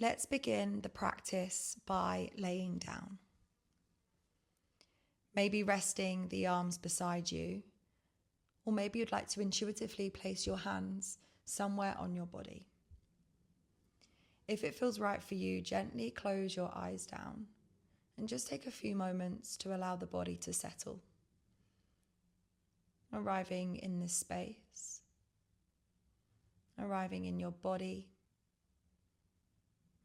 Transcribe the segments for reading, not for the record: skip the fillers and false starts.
let's begin the practice by laying down. Maybe resting the arms beside you, or maybe you'd like to intuitively place your hands somewhere on your body. If it feels right for you, gently close your eyes down and just take a few moments to allow the body to settle. Arriving in this space, arriving in your body,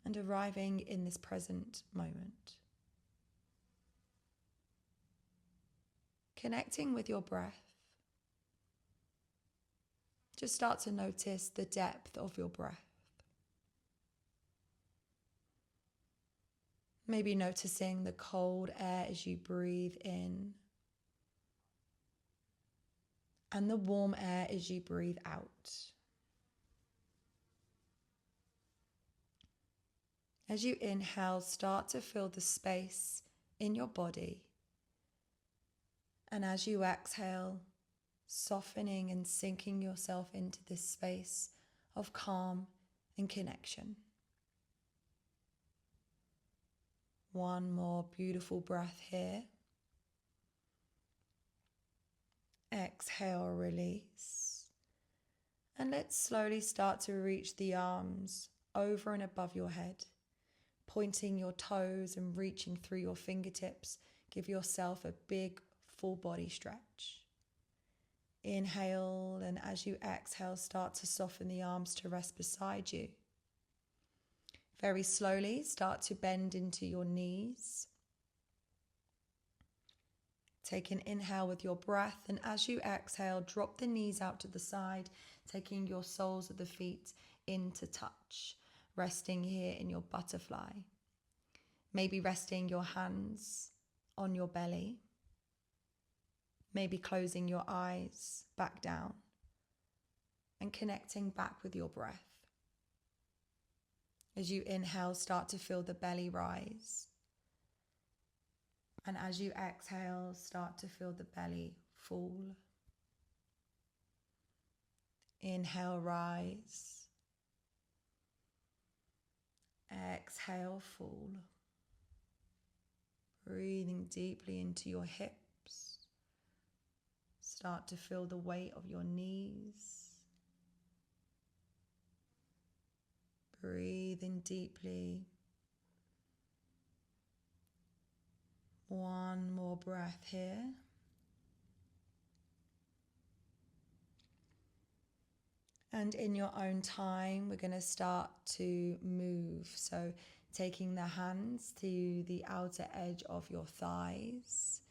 and arriving in this present moment. Connecting with your breath. Just start to notice the depth of your breath. Maybe noticing the cold air as you breathe in and the warm air as you breathe out. As you inhale, start to fill the space in your body. And as you exhale, softening and sinking yourself into this space of calm and connection. One more beautiful breath here. Exhale, release. And let's slowly start to reach the arms over and above your head, pointing your toes and reaching through your fingertips. Give yourself a big full body stretch. Inhale, and as you exhale, start to soften the arms to rest beside you. Very slowly, start to bend into your knees. Take an inhale with your breath, and as you exhale, drop the knees out to the side, taking your soles of the feet into touch, resting here in your butterfly. Maybe resting your hands on your belly. Maybe closing your eyes back down and connecting back with your breath. As you inhale, start to feel the belly rise. And as you exhale, start to feel the belly fall. Inhale, rise. Exhale, fall. Breathing deeply into your hips. Start to feel the weight of your knees. Breathing deeply. One more breath here. And in your own time, we're going to start to move. So taking the hands to the outer edge of your thighs.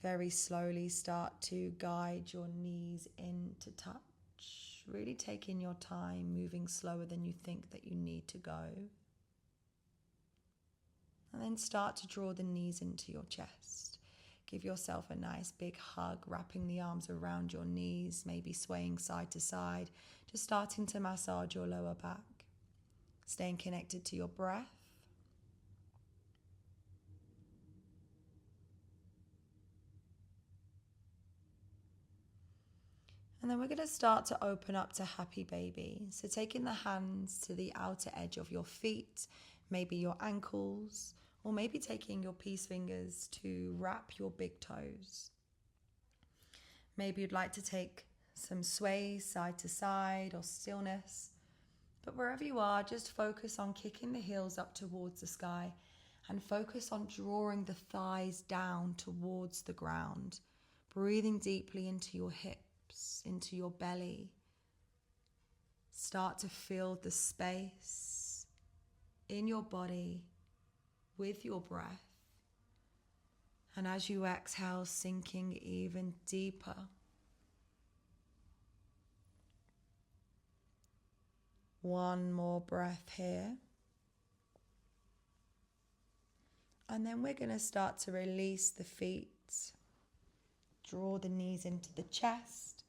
Very slowly start to guide your knees into touch. Really taking your time, moving slower than you think that you need to go. And then start to draw the knees into your chest. Give yourself a nice big hug, wrapping the arms around your knees, maybe swaying side to side, just starting to massage your lower back. Staying connected to your breath. And then we're going to start to open up to happy baby. So taking the hands to the outer edge of your feet, maybe your ankles, or maybe taking your peace fingers to wrap your big toes. Maybe you'd like to take some sway side to side or stillness. But wherever you are, just focus on kicking the heels up towards the sky and focus on drawing the thighs down towards the ground. Breathing deeply into your hips, into your belly. Start to feel the space in your body with your breath. And as you exhale, sinking even deeper. One more breath here. And then we're going to start to release the feet. Draw the knees into the chest.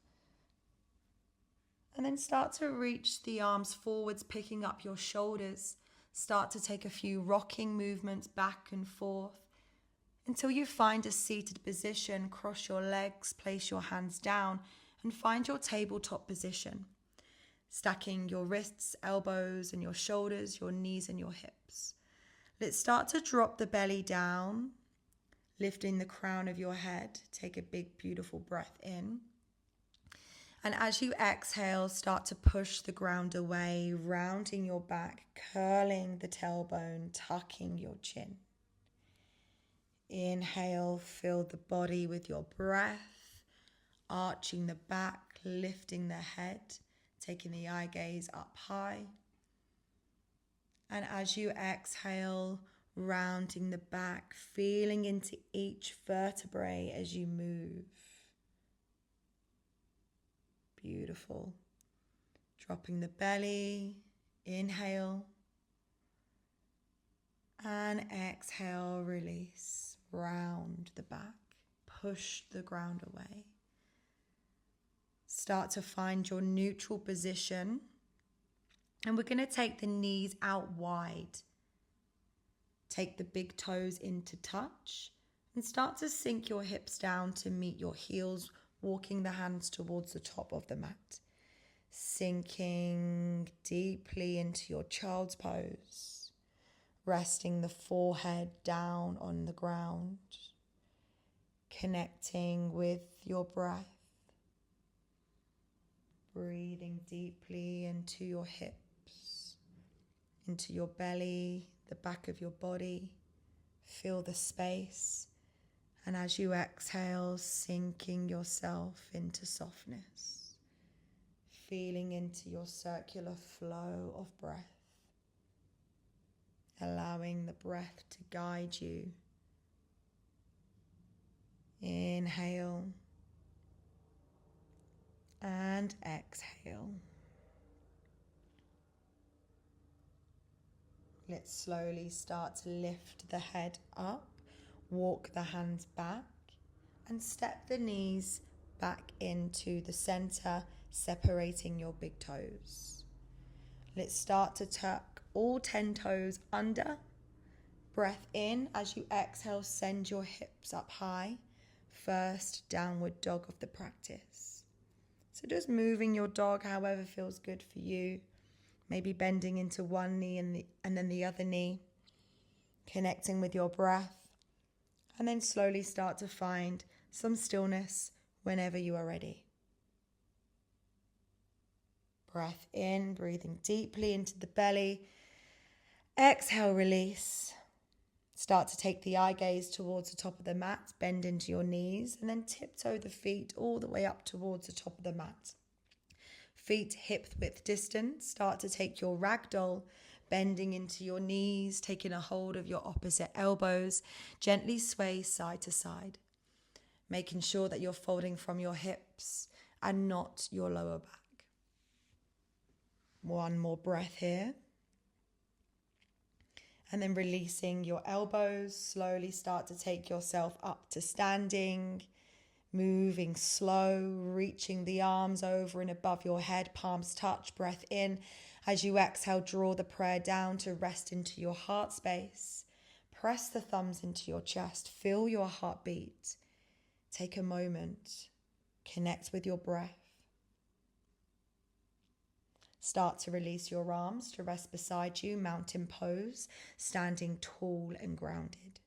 And then start to reach the arms forwards, picking up your shoulders. Start to take a few rocking movements back and forth until you find a seated position. Cross your legs, place your hands down, and find your tabletop position. stacking your wrists, elbows, and your shoulders, your knees, and your hips. Let's start to drop the belly down, lifting the crown of your head. Take a big, beautiful breath in. And as you exhale, start to push the ground away, rounding your back, curling the tailbone, tucking your chin. Inhale, fill the body with your breath, arching the back, lifting the head, taking the eye gaze up high. And as you exhale, rounding the back, feeling into each vertebrae as you move. Beautiful. Dropping the belly, inhale. And exhale, release. Round the back, push the ground away. Start to find your neutral position. And we're going to take the knees out wide. Take the big toes into touch and start to sink your hips down to meet your heels, walking the hands towards the top of the mat. Sinking deeply into your child's pose. Resting the forehead down on the ground. Connecting with your breath. Breathing deeply into your hips, into your belly, the back of your body. Feel the space. And as you exhale, sinking yourself into softness. Feeling into your circular flow of breath. Allowing the breath to guide you. Inhale. And exhale. Let's slowly start to lift the head up, walk the hands back, and step the knees back into the center, separating your big toes. Let's start to tuck all 10 toes under. Breath in. As you exhale, send your hips up high. First downward dog of the practice. So just moving your dog however feels good for you. Maybe bending into one knee and then the other knee. Connecting with your breath. And then slowly start to find some stillness whenever you are ready. Breath in, breathing deeply into the belly. Exhale, release. Start to take the eye gaze towards the top of the mat, bend into your knees, and then tiptoe the feet all the way up towards the top of the mat. Feet hip width distance. Start to take your ragdoll, bending into your knees, taking a hold of your opposite elbows. Gently sway side to side, making sure that you're folding from your hips and not your lower back. One more breath here. And then releasing your elbows, slowly start to take yourself up to standing, moving slow, reaching the arms over and above your head, palms touch, breath in. As you exhale, draw the prayer down to rest into your heart space. Press the thumbs into your chest, feel your heartbeat. Take a moment, connect with your breath. Start to release your arms to rest beside you, mountain pose, standing tall and grounded.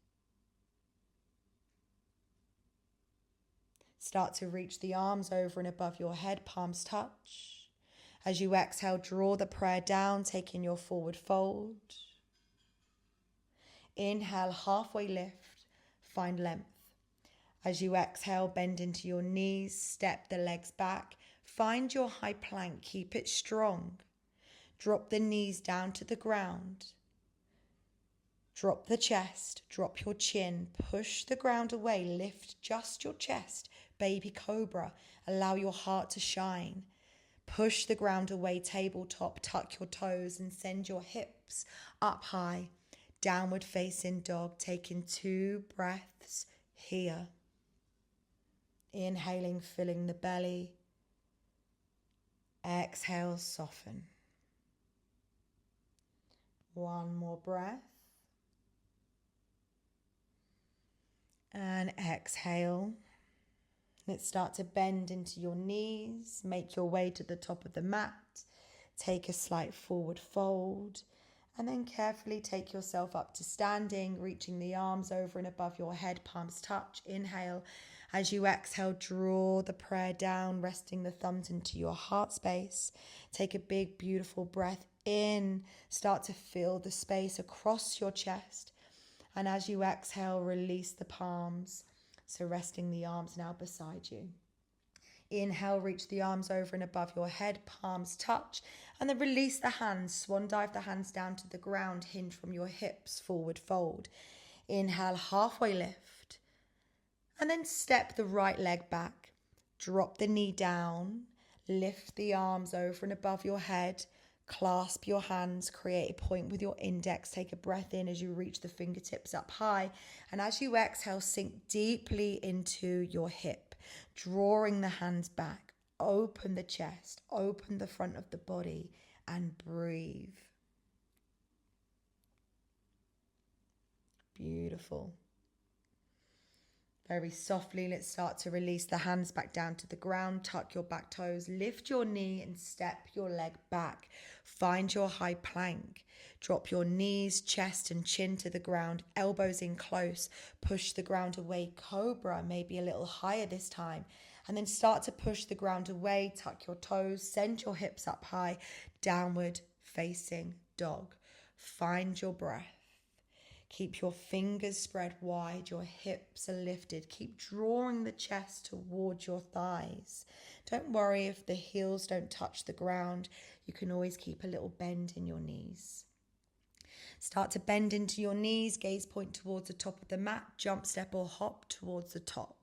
Start to reach the arms over and above your head, palms touch. As you exhale, draw the prayer down, taking your forward fold. Inhale, halfway lift, find length. As you exhale, bend into your knees, step the legs back. Find your high plank, keep it strong. Drop the knees down to the ground. Drop the chest, drop your chin, push the ground away, lift just your chest. Baby cobra, allow your heart to shine. Push the ground away, tabletop, tuck your toes and send your hips up high. Downward facing dog, taking 2 breaths here. Inhaling, filling the belly. Exhale, soften. One more breath. And exhale. Let's start to bend into your knees. Make your way to the top of the mat. Take a slight forward fold. And then carefully take yourself up to standing, reaching the arms over and above your head, palms touch. Inhale. As you exhale, draw the prayer down, resting the thumbs into your heart space. Take a big, beautiful breath in. Start to fill the space across your chest. And as you exhale, release the palms. So resting the arms now beside you. Inhale, reach the arms over and above your head, palms touch, and then release the hands. Swan dive the hands down to the ground, hinge from your hips, forward fold. Inhale, halfway lift, and then step the right leg back. Drop the knee down, lift the arms over and above your head, clasp your hands, create a point with your index. Take a breath in as you reach the fingertips up high, and as you exhale, sink deeply into your hip. Drawing the hands back, open the chest, open the front of the body, and breathe. Beautiful. Very softly, let's start to release the hands back down to the ground. Tuck your back toes, lift your knee and step your leg back. Find your high plank. Drop your knees, chest and chin to the ground, elbows in close. Push the ground away, cobra, maybe a little higher this time. And then start to push the ground away, tuck your toes, send your hips up high, downward facing dog. Find your breath. Keep your fingers spread wide, your hips are lifted. Keep drawing the chest towards your thighs. Don't worry if the heels don't touch the ground. You can always keep a little bend in your knees. Start to bend into your knees, gaze point towards the top of the mat, jump, step or hop towards the top.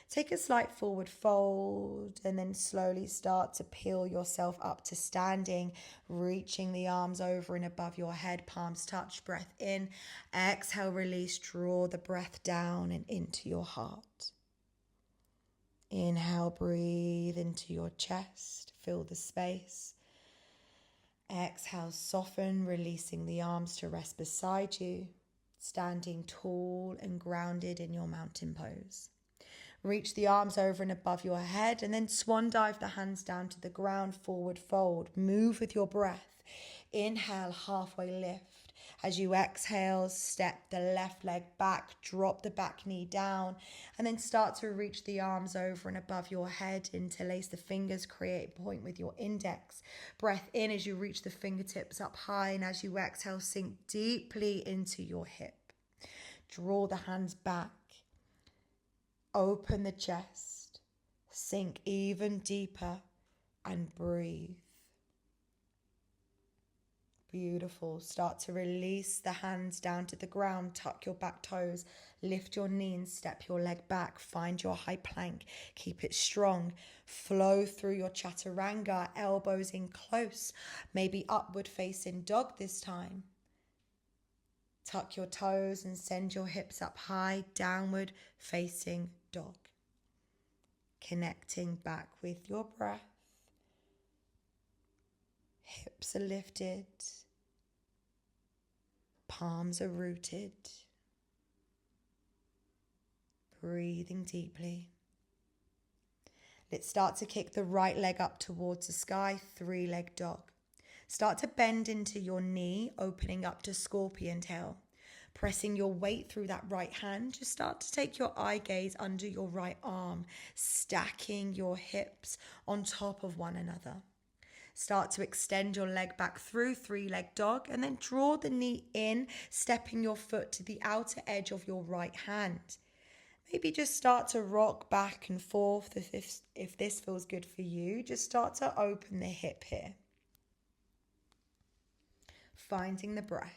Take a slight forward fold and then slowly start to peel yourself up to standing, reaching the arms over and above your head, palms touch, breath in. Exhale, release, draw the breath down and into your heart. Inhale, breathe into your chest, fill the space. Exhale, soften, releasing the arms to rest beside you, standing tall and grounded in your mountain pose. Reach the arms over and above your head and then swan dive the hands down to the ground, forward fold. Move with your breath. Inhale, halfway lift. As you exhale, step the left leg back, drop the back knee down, and then start to reach the arms over and above your head. Interlace the fingers, create a point with your index. Breath in as you reach the fingertips up high, and as you exhale, sink deeply into your hip. Draw the hands back. Open the chest, sink even deeper and breathe. Beautiful. Start to release the hands down to the ground. Tuck your back toes, lift your knee and step your leg back. Find your high plank. Keep it strong. Flow through your chaturanga, elbows in close, maybe upward facing dog this time. Tuck your toes and send your hips up high, downward facing dog. Connecting back with your breath. Hips are lifted. Palms are rooted. Breathing deeply. Let's start to kick the right leg up towards the sky, 3-leg dog. Start to bend into your knee, opening up to scorpion tail. Pressing your weight through that right hand, just start to take your eye gaze under your right arm, stacking your hips on top of one another. Start to extend your leg back through 3-leg dog and then draw the knee in, stepping your foot to the outer edge of your right hand. Maybe just start to rock back and forth if this feels good for you. Just start to open the hip here. Finding the breath.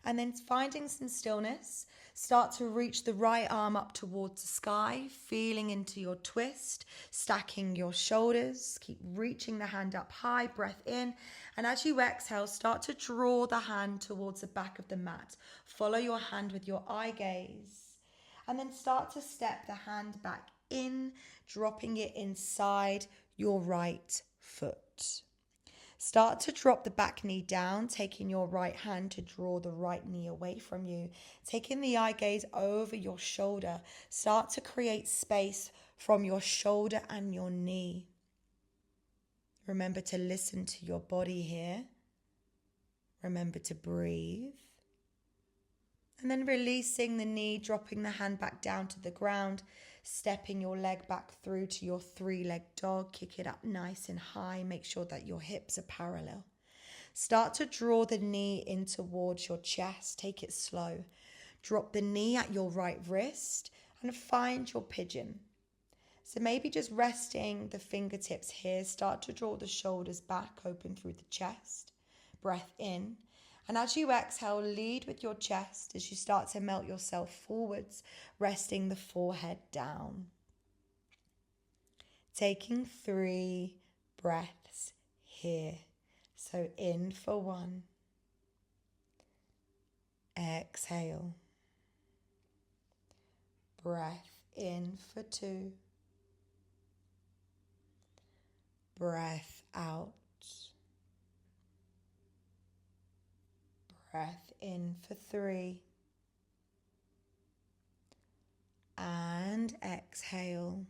And then finding some stillness, start to reach the right arm up towards the sky, feeling into your twist, stacking your shoulders, keep reaching the hand up high, breath in. And as you exhale, start to draw the hand towards the back of the mat. Follow your hand with your eye gaze. And then start to step the hand back in, dropping it inside your right foot. Start to drop the back knee down, taking your right hand to draw the right knee away from you. Taking the eye gaze over your shoulder. Start to create space from your shoulder and your knee. Remember to listen to your body here. Remember to breathe. And then releasing the knee, dropping the hand back down to the ground, stepping your leg back through to your 3-leg dog. Kick it up nice and high. Make sure that your hips are parallel. Start to draw the knee in towards your chest. Take it slow. Drop the knee at your right wrist and find your pigeon. So maybe just resting the fingertips here. Start to draw the shoulders back, open through the chest. Breath in. And as you exhale, lead with your chest as you start to melt yourself forwards, resting the forehead down. Taking 3 breaths here. So in for 1. Exhale. Breath in for 2. Breath out. Breath in for 3. And exhale.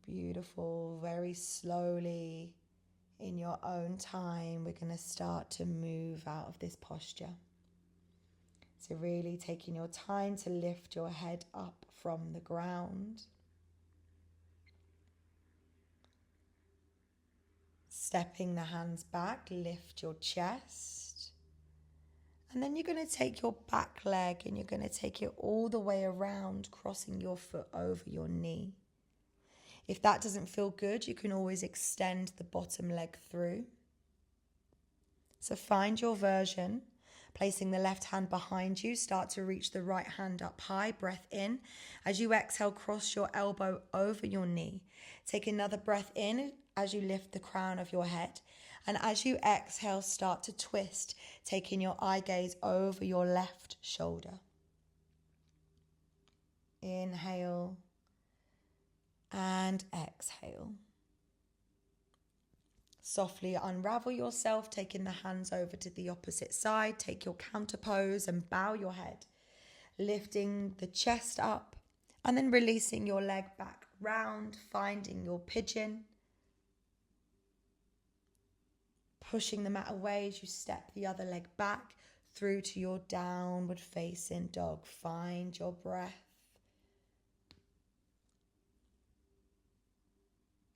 Beautiful. Very slowly, in your own time, we're going to start to move out of this posture. So really taking your time to lift your head up from the ground. Stepping the hands back, lift your chest. And then you're going to take your back leg and you're going to take it all the way around, crossing your foot over your knee. If that doesn't feel good, you can always extend the bottom leg through. So find your version. Placing the left hand behind you, start to reach the right hand up high. Breath in. As you exhale, cross your elbow over your knee. Take another breath in as you lift the crown of your head. And as you exhale, start to twist, taking your eye gaze over your left shoulder. Inhale and exhale. Softly unravel yourself, taking the hands over to the opposite side. Take your counter pose and bow your head, lifting the chest up and then releasing your leg back round, finding your pigeon. Pushing the mat away as you step the other leg back through to your downward facing dog. Find your breath.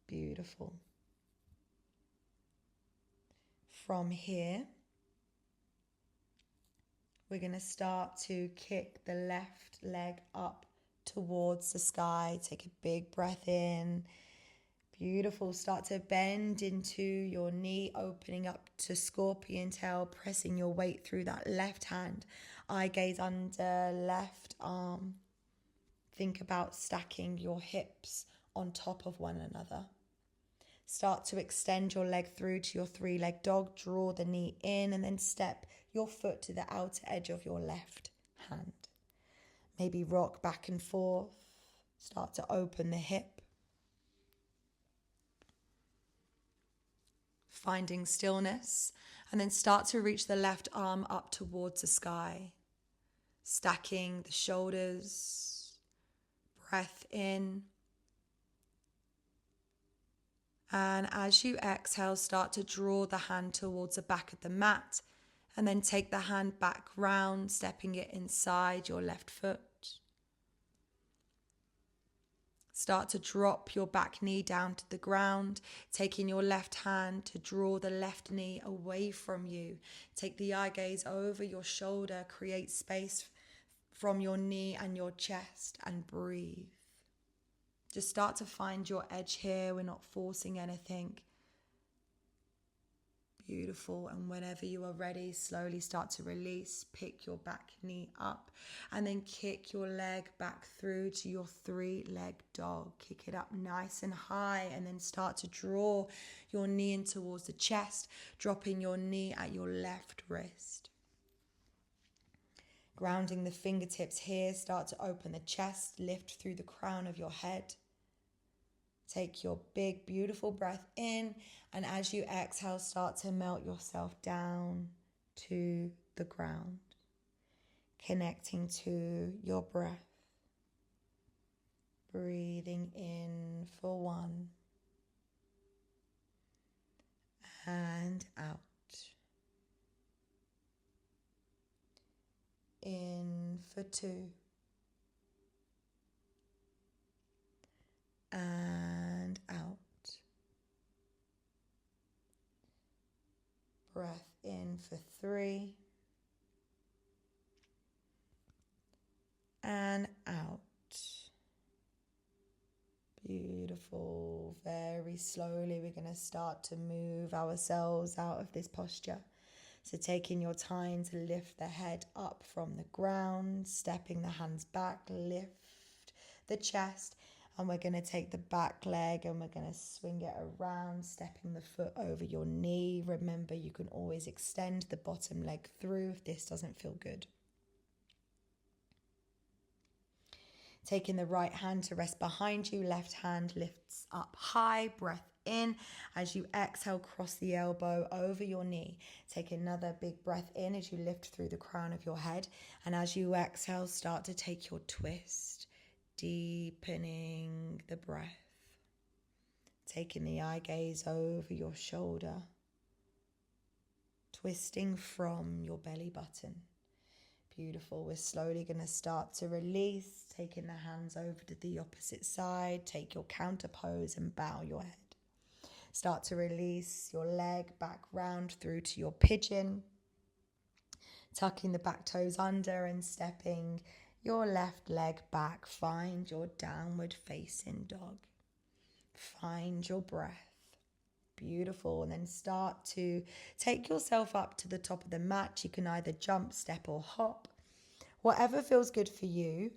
Beautiful. From here, we're going to start to kick the left leg up towards the sky. Take a big breath in. Beautiful. Start to bend into your knee, opening up to scorpion tail, pressing your weight through that left hand. Eye gaze under, left arm. Think about stacking your hips on top of one another. Start to extend your leg through to your 3-leg dog. Draw the knee in and then step your foot to the outer edge of your left hand. Maybe rock back and forth. Start to open the hip. Finding stillness. And then start to reach the left arm up towards the sky. Stacking the shoulders. Breath in. And as you exhale, start to draw the hand towards the back of the mat and then take the hand back round, stepping it inside your left foot. Start to drop your back knee down to the ground, taking your left hand to draw the left knee away from you. Take the eye gaze over your shoulder, create space from your knee and your chest and breathe. Just start to find your edge here. We're not forcing anything. Beautiful. And whenever you are ready, slowly start to release. Pick your back knee up and then kick your leg back through to your 3-leg dog. Kick it up nice and high and then start to draw your knee in towards the chest, dropping your knee at your left wrist. Grounding the fingertips here, start to open the chest, lift through the crown of your head. Take your big, beautiful breath in, and as you exhale, start to melt yourself down to the ground, connecting to your breath. Breathing in for 1, and out. In for 2 and out. Breath in for 3 and out. Beautiful. Very slowly we're going to start to move ourselves out of this posture. So taking your time to lift the head up from the ground, stepping the hands back, lift the chest, and we're going to take the back leg and we're going to swing it around, stepping the foot over your knee. Remember, you can always extend the bottom leg through if this doesn't feel good. Taking the right hand to rest behind you, left hand lifts up high, breath in. As you exhale, cross the elbow over your knee. Take another big breath in as you lift through the crown of your head. And as you exhale, start to take your twist, deepening the breath. Taking the eye gaze over your shoulder, twisting from your belly button. Beautiful. We're slowly going to start to release, taking the hands over to the opposite side. Take your counter pose and bow your head. Start to release your leg back round through to your pigeon. Tucking the back toes under and stepping your left leg back. Find your downward facing dog. Find your breath. Beautiful. And then start to take yourself up to the top of the mat. You can either jump, step or hop, whatever feels good for you.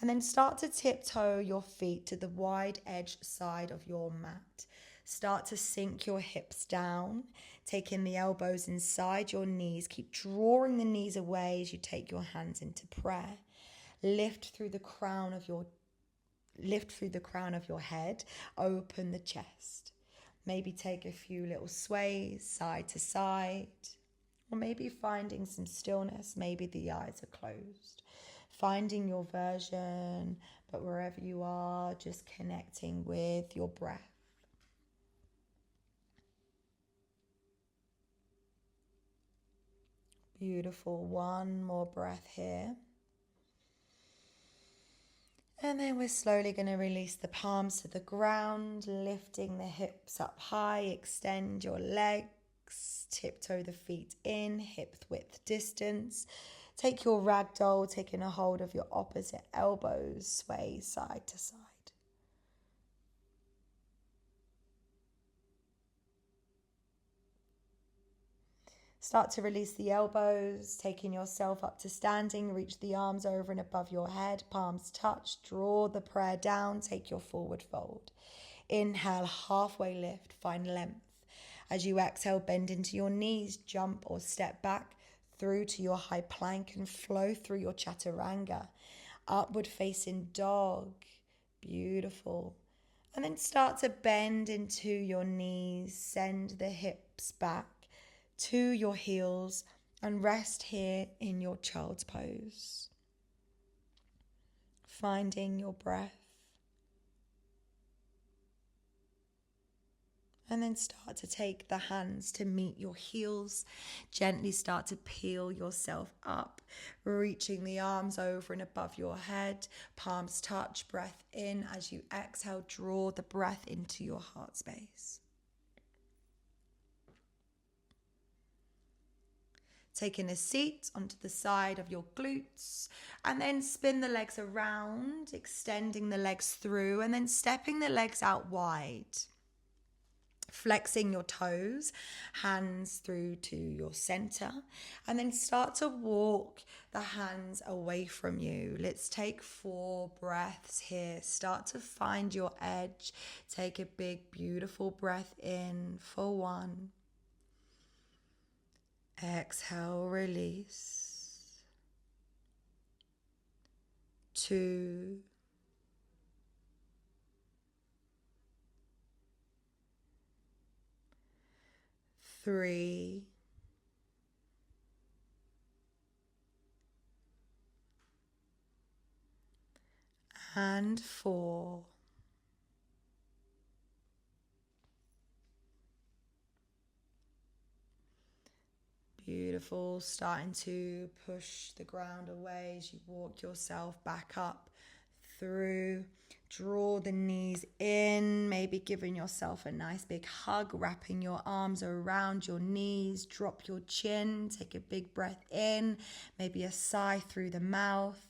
And then start to tiptoe your feet to the wide edge side of your mat. Start to sink your hips down, taking the elbows inside your knees. Keep drawing the knees away as you take your hands into prayer. Lift through the crown of your head. Open the chest. Maybe take a few little sways side to side, or maybe finding some stillness. Maybe the eyes are closed. Finding your version, but wherever you are, just connecting with your breath. Beautiful. One more breath here. And then we're slowly going to release the palms to the ground, lifting the hips up high, extend your legs, tiptoe the feet in, hip width distance. Take your ragdoll, taking a hold of your opposite elbows, sway side to side. Start to release the elbows, taking yourself up to standing. Reach the arms over and above your head, palms touch. Draw the prayer down, take your forward fold. Inhale, halfway lift, find length. As you exhale, bend into your knees, jump or step back through to your high plank and flow through your chaturanga. Upward facing dog, beautiful. And then start to bend into your knees, send the hips back to your heels and rest here in your child's pose. Finding your breath. And then start to take the hands to meet your heels. Gently start to peel yourself up, reaching the arms over and above your head. Palms touch, breath in. As you exhale, draw the breath into your heart space. Taking a seat onto the side of your glutes and then spin the legs around, extending the legs through and then stepping the legs out wide. Flexing your toes, hands through to your center, and then start to walk the hands away from you. Let's take 4 breaths here. Start to find your edge. Take a big, beautiful breath in for 1. Exhale, release. 2. Three, and 4. Beautiful. Starting to push the ground away as you walk yourself back up through. Draw the knees in, maybe giving yourself a nice big hug, wrapping your arms around your knees. Drop your chin, take a big breath in, maybe a sigh through the mouth.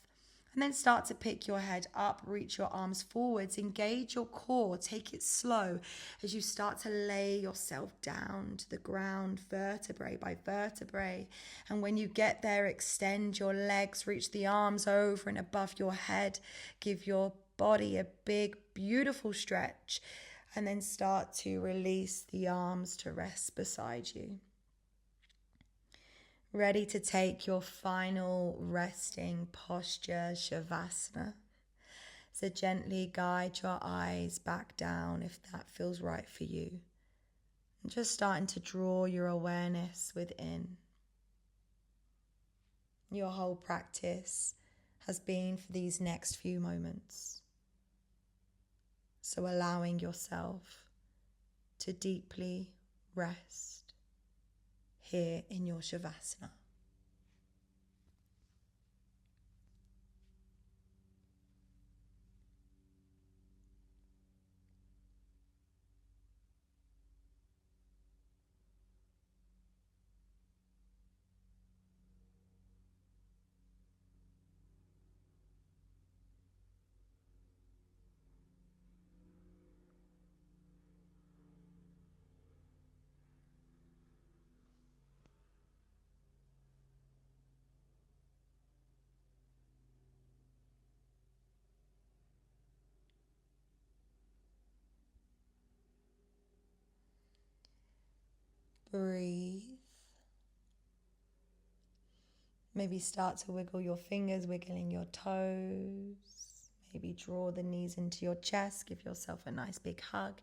And then start to pick your head up, reach your arms forwards, engage your core, take it slow as you start to lay yourself down to the ground, vertebrae by vertebrae. And when you get there, extend your legs, reach the arms over and above your head, give your body a big, beautiful stretch, and then start to release the arms to rest beside you. Ready to take your final resting posture, Shavasana. So gently guide your eyes back down if that feels right for you. And just starting to draw your awareness within. Your whole practice has been for these next few moments. So allowing yourself to deeply rest here in your Shavasana. Breathe. Maybe start to wiggle your fingers, wiggling your toes. Maybe draw the knees into your chest. Give yourself a nice big hug.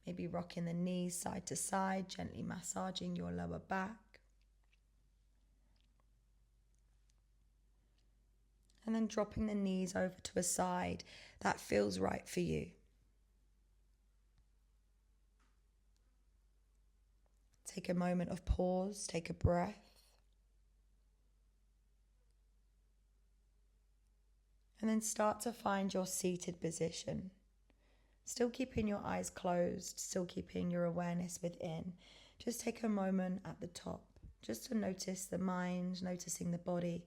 Maybe rocking the knees side to side, gently massaging your lower back. And then dropping the knees over to a side that feels right for you. Take a moment of pause, take a breath. And then start to find your seated position. Still keeping your eyes closed, still keeping your awareness within. Just take a moment at the top, just to notice the mind, noticing the body,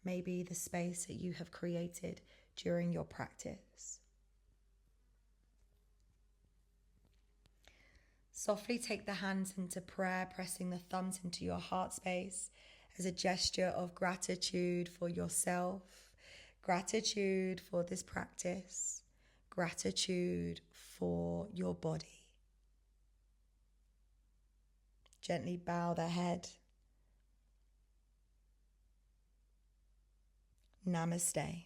maybe the space that you have created during your practice. Softly take the hands into prayer, pressing the thumbs into your heart space as a gesture of gratitude for yourself, gratitude for this practice, gratitude for your body. Gently bow the head. Namaste.